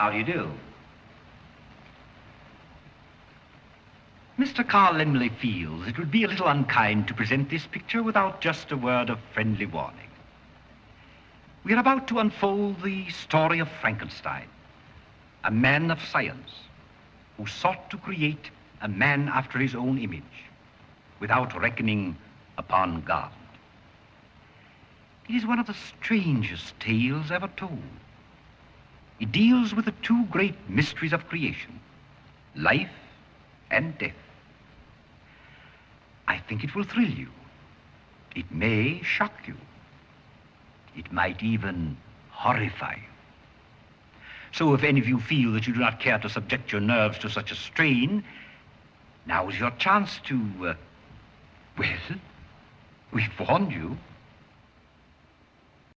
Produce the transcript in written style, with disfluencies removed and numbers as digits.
How do you do? Mr. Carl Lemley feels it would be a little unkind to present this picture without just a word of friendly warning. We are about to unfold the story of Frankenstein, a man of science who sought to create a man after his own image without reckoning upon God. It is one of the strangest tales ever told. It deals with the two great mysteries of creation, life and death. I think it will thrill you. It may shock you. It might even horrify you. So if any of you feel that you do not care to subject your nerves to such a strain, now is your chance to, well, we've warned you.